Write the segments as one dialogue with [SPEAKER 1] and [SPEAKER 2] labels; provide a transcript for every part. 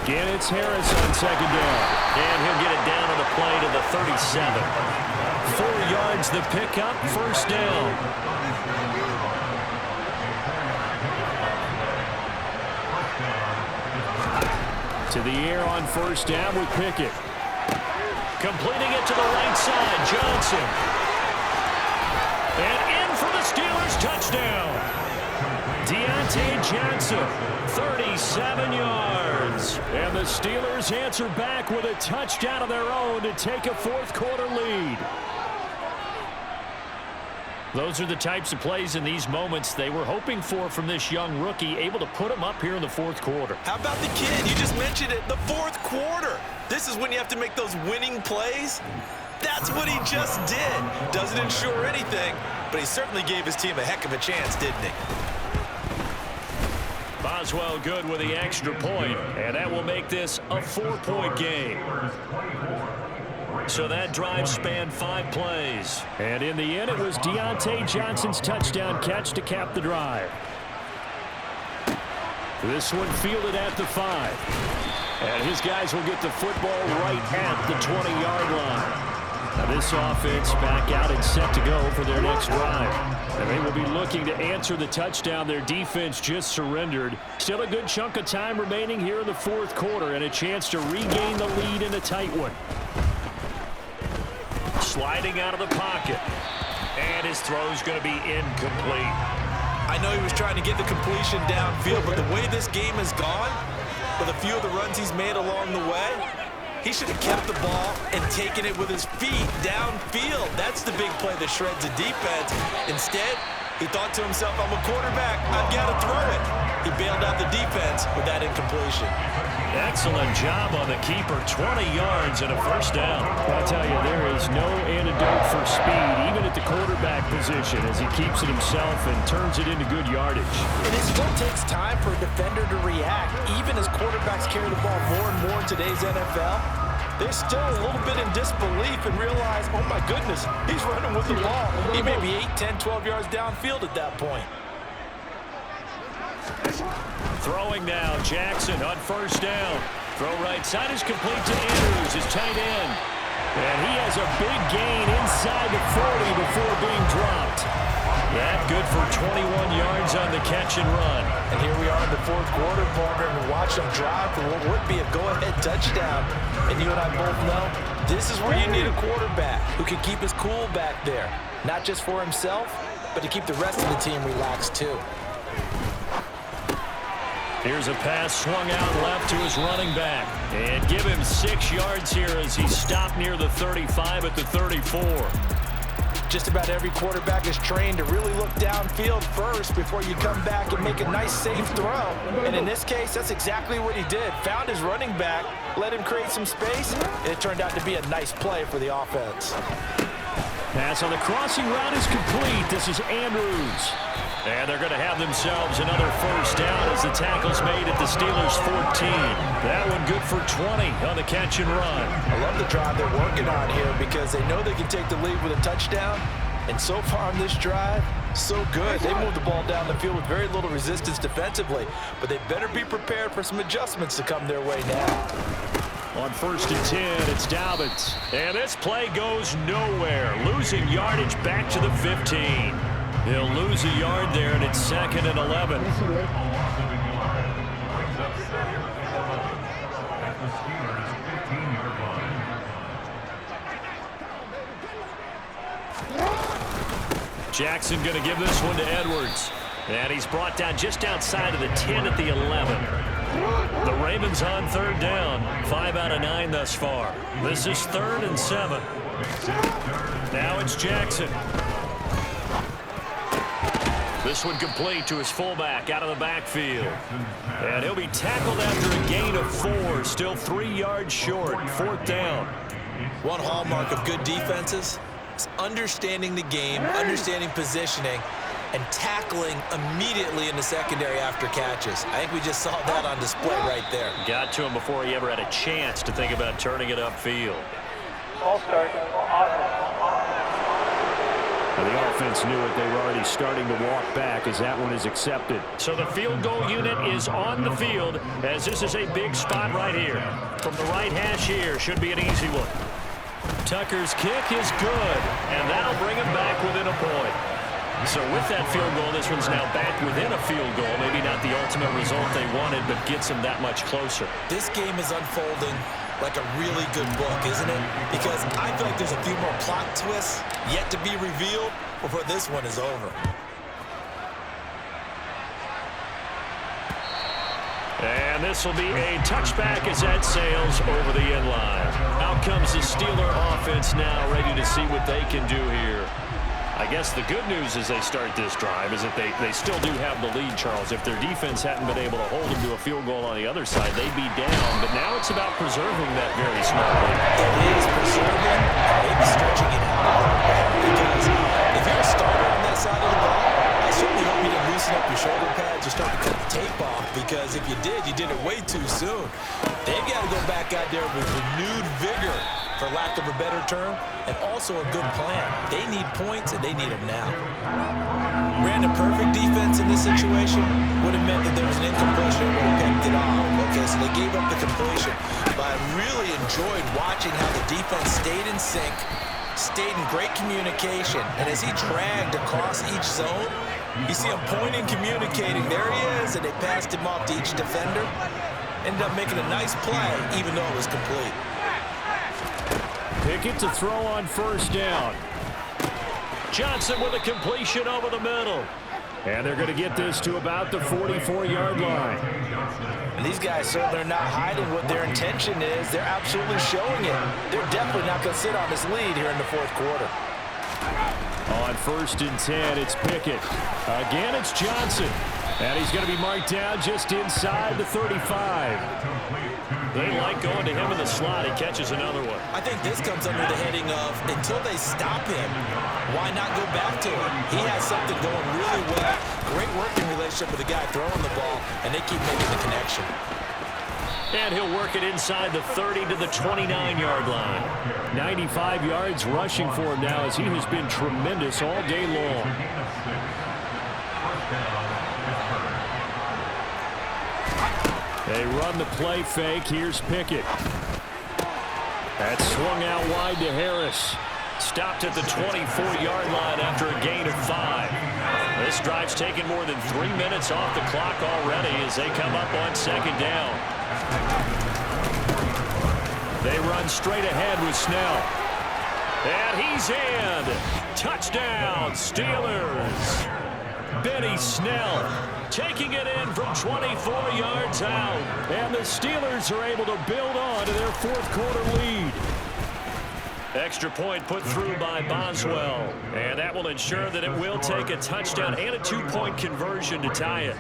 [SPEAKER 1] Again, it's Harris on second down.
[SPEAKER 2] And he'll get it down on the play to the 37. 4 yards the pickup, first down.
[SPEAKER 1] To the air on first down with Pickett.
[SPEAKER 2] Completing it to the right side, Johnson. And in for the Steelers, touchdown. Deontay Johnson, 37 yards.
[SPEAKER 1] And the Steelers answer back with a touchdown of their own to take a fourth-quarter lead.
[SPEAKER 2] Those are the types of plays in these moments they were hoping for from this young rookie, able to put him up here in the fourth quarter.
[SPEAKER 3] How about the kid? You just mentioned it, the fourth quarter. This is when you have to make those winning plays. That's what he just did. Doesn't ensure anything, but he certainly gave his team a heck of a chance, didn't he?
[SPEAKER 2] Boswell good with the extra point, and that will make this a 4-point game. So that drive spanned 5 plays.
[SPEAKER 1] And in the end, it was Deontay Johnson's touchdown catch to cap the drive. This one fielded at the 5. And his guys will get the football right at the 20-yard line. Now this offense back out and set to go for their next drive. And they will be looking to answer the touchdown their defense just surrendered. Still a good chunk of time remaining here in the fourth quarter and a chance to regain the lead in a tight one.
[SPEAKER 2] Sliding out of the pocket. And his throw's going to be incomplete.
[SPEAKER 3] I know he was trying to get the completion downfield, but the way this game has gone, with a few of the runs he's made along the way, he should have kept the ball and taken it with his feet downfield. That's the big play that shreds the defense. Instead, he thought to himself, I'm a quarterback, I've got to throw it. He bailed out the defense with that incompletion.
[SPEAKER 2] Excellent job on the keeper. 20 yards and a first down.
[SPEAKER 1] I'll tell you, there is no antidote for speed, even at the quarterback position, as he keeps it himself and turns it into good yardage.
[SPEAKER 4] And it still takes time for a defender to react. Even as quarterbacks carry the ball more and more in today's NFL, they're still a little bit in disbelief and realize, oh my goodness, he's running with the ball. He may be 8, 10, 12 yards downfield at that point.
[SPEAKER 2] Throwing now, Jackson on first down. Throw right side is complete to Andrews, his tight end.
[SPEAKER 1] And he has a big gain inside the 40 before being dropped.
[SPEAKER 2] That good for 21 yards on the catch and run.
[SPEAKER 4] And here we are in the fourth quarter, partner, and watch him drive for what would be a go-ahead touchdown. And you and I both know this is where you need a quarterback who can keep his cool back there. Not just for himself, but to keep the rest of the team relaxed too.
[SPEAKER 2] Here's a pass swung out left to his running back. And give him 6 yards here as he stopped near the 35 at the 34.
[SPEAKER 4] Just about every quarterback is trained to really look downfield first before you come back and make a nice, safe throw. And in this case, that's exactly what he did. Found his running back, let him create some space, and it turned out to be a nice play for the offense.
[SPEAKER 1] Pass on the crossing route is complete. This is Andrews.
[SPEAKER 2] And they're going to have themselves another first down as the tackle's made at the Steelers' 14. That one good for 20 on the catch and run.
[SPEAKER 4] I love the drive they're working on here because they know they can take the lead with a touchdown. And so far on this drive, so good. They moved the ball down the field with very little resistance defensively. But they better be prepared for some adjustments to come their way now.
[SPEAKER 1] On first and 10, it's Dobbins.
[SPEAKER 2] And this play goes nowhere. Losing yardage back to the 15. He'll lose a yard there, and it's 2nd and 11. Jackson going to give this one to Edwards. And he's brought down just outside of the 10 at the 11. The Ravens on third down. 5 out of 9 thus far. This is 3rd and 7. Now it's Jackson. This one complete to his fullback out of the backfield. And he'll be tackled after a gain of 4. Still 3 yards short. 4th down.
[SPEAKER 3] One hallmark of good defenses is understanding the game, understanding positioning, and tackling immediately in the secondary after catches. I think we just saw that on display right there.
[SPEAKER 2] Got to him before he ever had a chance to think about turning it upfield.
[SPEAKER 5] All start.
[SPEAKER 1] Well, the offense knew it. They were already starting to walk back as that one is accepted.
[SPEAKER 2] So the field goal unit is on the field as this is a big spot right here. From the right hash here, should be an easy one. Tucker's kick is good, and that'll bring him back within a point. So with that field goal, this one's now back within a field goal. Maybe not the ultimate result they wanted, but gets them that much closer.
[SPEAKER 3] This game is unfolding like a really good book, isn't it? Because I feel like there's a few more plot twists yet to be revealed before this one is over.
[SPEAKER 2] And this will be a touchback as that sails over the end line. Out comes the Steeler offense now, ready to see what they can do here. I guess the good news as they start this drive is that they still do have the lead, Charles. If their defense hadn't been able to hold them to a field goal on the other side, they'd be down. But now it's about preserving that very small lead.
[SPEAKER 3] It is preserving and maybe stretching it out a little bit. Because if you're a starter on that side of the ball, I certainly hope you didn't loosen up your shoulder pads or start to cut the tape off. Because if you did it way too soon. They've got to go back out there with renewed vigor, for lack of a better term, and also a good plan. They need points, and they need them now. Ran a perfect defense in this situation would have meant that there was an incompletion and would have picked it off. Okay, so they gave up the completion. But I really enjoyed watching how the defense stayed in sync, stayed in great communication, and as he dragged across each zone, you see him pointing, communicating. There he is, and they passed him off to each defender. Ended up making a nice play, even though it was complete.
[SPEAKER 1] Pickett to throw on first down.
[SPEAKER 2] Johnson with a completion over the middle.
[SPEAKER 1] And they're going to get this to about the 44-yard line.
[SPEAKER 4] And these guys certainly are not hiding what their intention is. They're absolutely showing it. They're definitely not going to sit on this lead here in the fourth quarter.
[SPEAKER 1] On first and 10, it's Pickett. Again, it's Johnson. And he's going to be marked down just inside the 35.
[SPEAKER 2] They like going to him in the slot. He catches another one.
[SPEAKER 3] I think this comes under the heading of, until they stop him, why not go back to him? He has something going really well. Great working relationship with the guy throwing the ball, and they keep making the connection.
[SPEAKER 2] And he'll work it inside the 30 to the 29-yard line.
[SPEAKER 1] 95 yards rushing for him now as he has been tremendous all day long. They run the play fake. Here's Pickett. That's swung out wide to Harris.
[SPEAKER 2] Stopped at the 24-yard line after a gain of 5. This drive's taken more than 3 minutes off the clock already as they come up on second down.
[SPEAKER 1] They run straight ahead with Snell.
[SPEAKER 2] And he's in. Touchdown, Steelers. Benny Snell taking it in from 24 yards out.
[SPEAKER 1] And the Steelers are able to build on to their fourth quarter lead.
[SPEAKER 2] Extra point put through by Boswell. And that will ensure that it will take a touchdown and a 2-point conversion to tie it.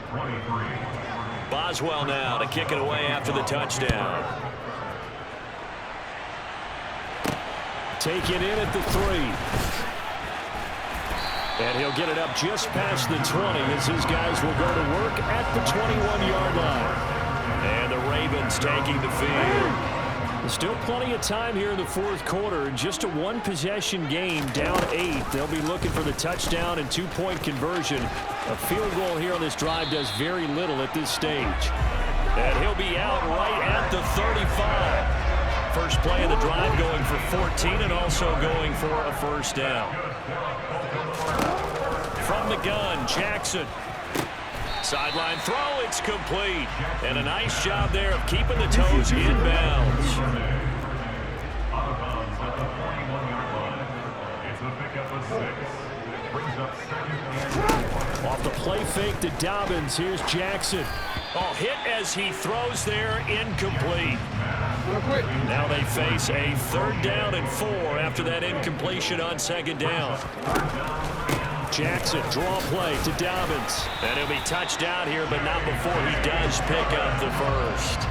[SPEAKER 2] Boswell now to kick it away after the touchdown.
[SPEAKER 1] Take it in at the 3. And he'll get it up just past the 20 as his guys will go to work at the 21-yard line.
[SPEAKER 2] And the Ravens taking the field.
[SPEAKER 1] Still plenty of time here in the fourth quarter. Just a one-possession game, down 8. They'll be looking for the touchdown and 2-point conversion. A field goal here on this drive does very little at this stage.
[SPEAKER 2] And he'll be out right at the 35. First play of the drive going for 14 and also going for a first down. From the gun, Jackson. Sideline throw, it's complete. And a nice job there of keeping the toes inbounds.
[SPEAKER 1] Off the play fake to Dobbins, here's Jackson.
[SPEAKER 2] Oh, hit as he throws there, incomplete. Now they face a 3rd down and 4 after that incompletion on second down.
[SPEAKER 1] Jackson, draw play to Dobbins.
[SPEAKER 2] And he'll be touched down here, but not before he does pick up the first.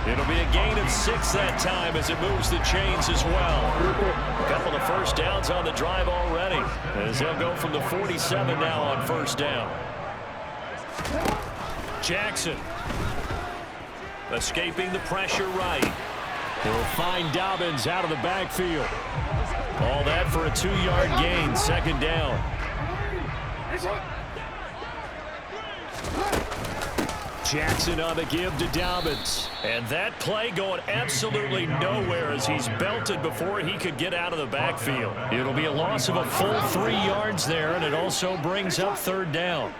[SPEAKER 2] It'll be a gain of 6 that time as it moves the chains as well. A couple of first downs on the drive already, as they'll go from the 47 now on first down. Jackson escaping the pressure right.
[SPEAKER 1] He'll find Dobbins out of the backfield.
[SPEAKER 2] All that for a 2-yard gain, second down.
[SPEAKER 1] Jackson on the give to Dobbins.
[SPEAKER 2] And that play going absolutely nowhere as he's belted before he could get out of the backfield. It'll be a loss of a full 3 yards there, and it also brings up third down.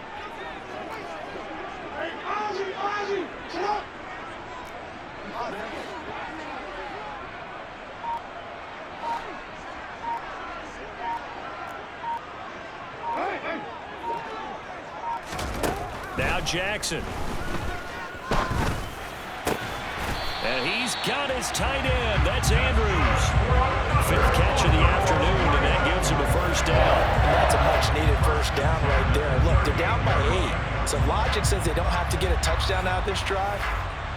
[SPEAKER 2] Now Jackson. And he's got his tight end. That's Andrews. 5th catch of the afternoon, and that gives him a first down.
[SPEAKER 4] And that's a much-needed first down right there. Look, they're down by 8. So logic says they don't have to get a touchdown out of this drive.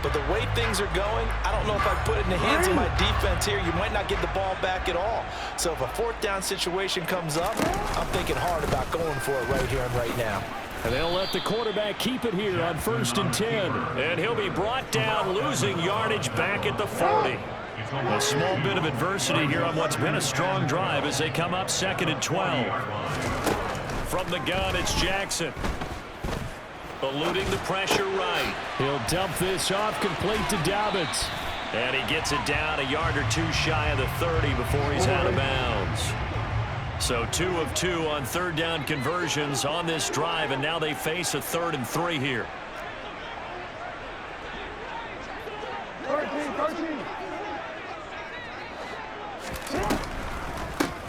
[SPEAKER 4] But the way things are going, I don't know if I put it in the hands of my defense here. You might not get the ball back at all. So if a 4th down situation comes up, I'm thinking hard about going for it right here and right now.
[SPEAKER 1] And they'll let the quarterback keep it here on 1st and 10.
[SPEAKER 2] And he'll be brought down, losing yardage back at the 40. A small bit of adversity here on what's been a strong drive as they come up 2nd and 12. From the gun, it's Jackson. Eluding the pressure right.
[SPEAKER 1] He'll dump this off complete to Dobbins.
[SPEAKER 2] And he gets it down a yard or 2 shy of the 30 before he's out of bounds. So 2 of 2 on 3rd down conversions on this drive, and now they face a 3rd and 3 here.
[SPEAKER 5] 13.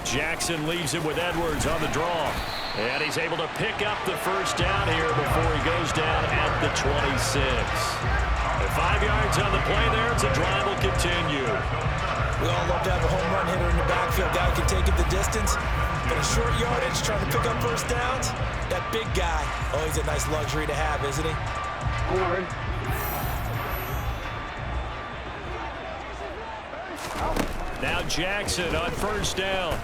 [SPEAKER 2] Jackson leaves it with Edwards on the draw. And he's able to pick up the first down here before he goes down at the 26. And 5 yards on the play there as the drive will continue.
[SPEAKER 4] We all love to have a home run hitter in the backfield. Guy can take it the distance. But a short yardage, trying to pick up first downs, that big guy, oh, he's a nice luxury to have, isn't he?
[SPEAKER 2] Now Jackson on first down.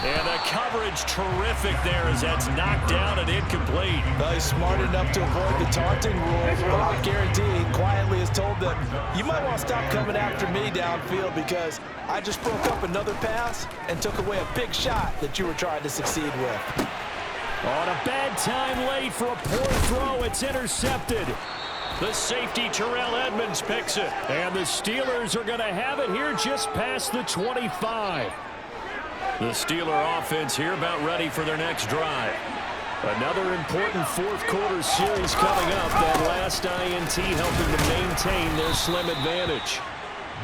[SPEAKER 2] And the coverage terrific there as that's knocked down and incomplete.
[SPEAKER 4] Well, he's smart enough to avoid the taunting rule, but I guarantee he quietly has told them, you might want to stop coming after me downfield because I just broke up another pass and took away a big shot that you were trying to succeed with.
[SPEAKER 1] On a bad time late for a poor throw, it's intercepted.
[SPEAKER 2] The safety, Terrell Edmonds, picks it.
[SPEAKER 1] And the Steelers are going to have it here just past the 25.
[SPEAKER 2] The Steeler offense here about ready for their next drive.
[SPEAKER 1] Another important 4th quarter series coming up. That last INT helping to maintain their slim advantage.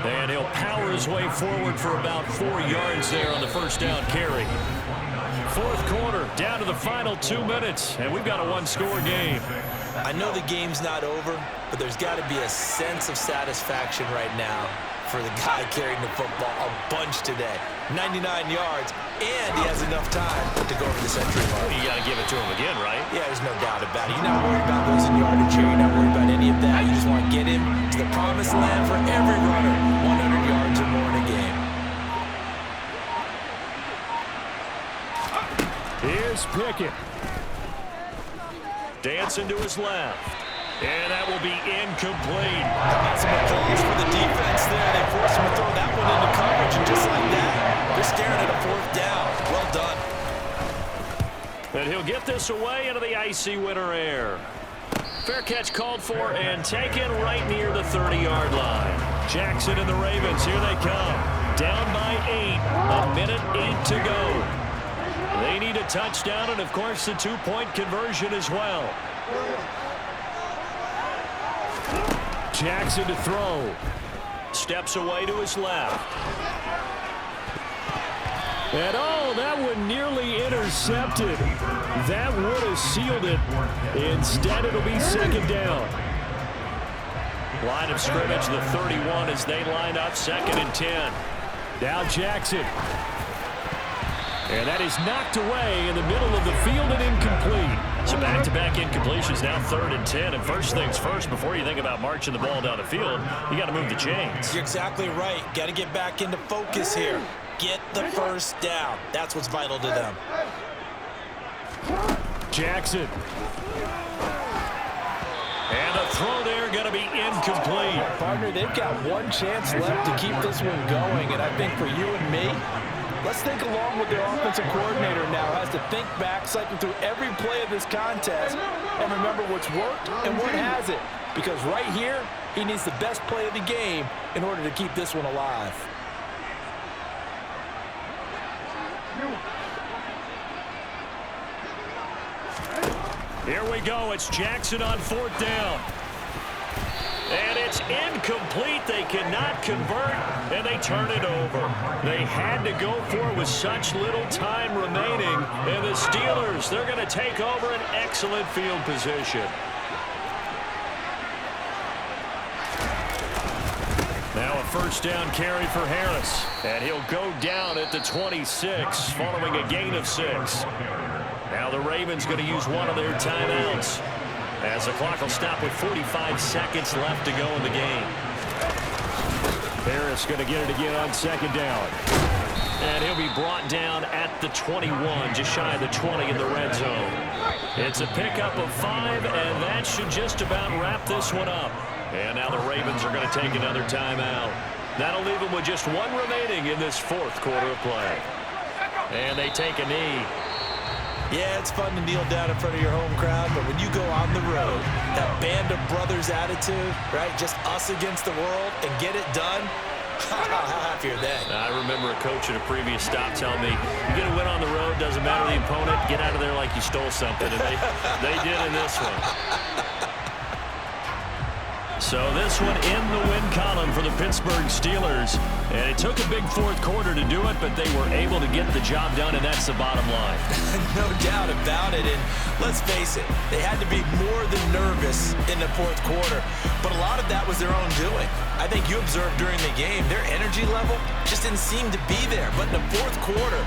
[SPEAKER 2] And he'll power his way forward for about 4 yards there on the first down carry. 4th quarter, down to the final 2 minutes, and we've got a 1-score game.
[SPEAKER 4] I know the game's not over, but there's got to be a sense of satisfaction right now for the guy carrying the football a bunch today. 99 yards, and he has enough time to go over the century mark.
[SPEAKER 2] Well, you got to give it to him again, right?
[SPEAKER 4] Yeah, there's no doubt about it. You're not worried about losing yardage here. You're not worried about any of that. You just want to get him to the promised land for every runner. 100 yards or more in a game.
[SPEAKER 1] Here's Pickett.
[SPEAKER 2] Dancing to his left. And that will be incomplete.
[SPEAKER 4] Some applause for the defense there. They forced him to throw that one into coverage, and just like that, they're staring at a 4th down. Well done.
[SPEAKER 2] And he'll get this away into the icy winter air. Fair catch called for and taken right near the 30-yard line. Jackson and the Ravens, here they come. Down by 8, a minute 8 to go. They need a touchdown and, of course, the 2-point conversion as well.
[SPEAKER 1] Jackson to throw.
[SPEAKER 2] Steps away to his left.
[SPEAKER 1] And oh, that one nearly intercepted. That would have sealed it. Instead, it'll be 2nd down.
[SPEAKER 2] Line of scrimmage, the 31 as they line up 2nd and 10.
[SPEAKER 1] Now Jackson. And that is knocked away in the middle of the field and incomplete.
[SPEAKER 2] So back-to-back incompletions, now 3rd and 10. And first things first, before you think about marching the ball down the field, you got to move the chains.
[SPEAKER 4] You're exactly right. Got to get back into focus here. Get the first down. That's what's vital to them.
[SPEAKER 1] Jackson.
[SPEAKER 2] And a throw there going to be incomplete.
[SPEAKER 4] Partner, they've got one chance left to keep this one going. And I think for you and me, Let's think along with their offensive coordinator now has to think back, cycle through every play of this contest, and remember what's worked and what hasn't. Because right here, he needs the best play of the game in order to keep this one alive.
[SPEAKER 2] Here we go. It's Jackson on 4th down. And it's incomplete. They cannot convert, and they turn it over. They had to go for it with such little time remaining. And the Steelers, they're going to take over an excellent field position. Now a 1st down carry for Harris. And he'll go down at the 26 following a gain of 6. Now the Ravens going to use one of their timeouts, as the clock will stop with 45 seconds left to go in the game.
[SPEAKER 1] Harris going to get it again on 2nd down.
[SPEAKER 2] And he'll be brought down at the 21, just shy of the 20 in the red zone. It's a pickup of 5, and that should just about wrap this one up. And now the Ravens are going to take another timeout. That'll leave them with just 1 remaining in this 4th quarter of play. And they take a knee.
[SPEAKER 3] Yeah, it's fun to kneel down in front of your home crowd, but when you go on the road, that band of brothers attitude, right, just us against the world, and get it done, how happy are they?
[SPEAKER 2] I remember a coach at a previous stop telling me, you're going to win on the road, doesn't matter the opponent, get out of there like you stole something, and they did in this one. So this one in the win column for the Pittsburgh Steelers. And it took a big 4th quarter to do it, but they were able to get the job done, and that's the bottom line.
[SPEAKER 3] No doubt about it. And let's face it, they had to be more than nervous in the 4th quarter. But a lot of that was their own doing. I think you observed during the game, their energy level just didn't seem to be there. But in the 4th quarter,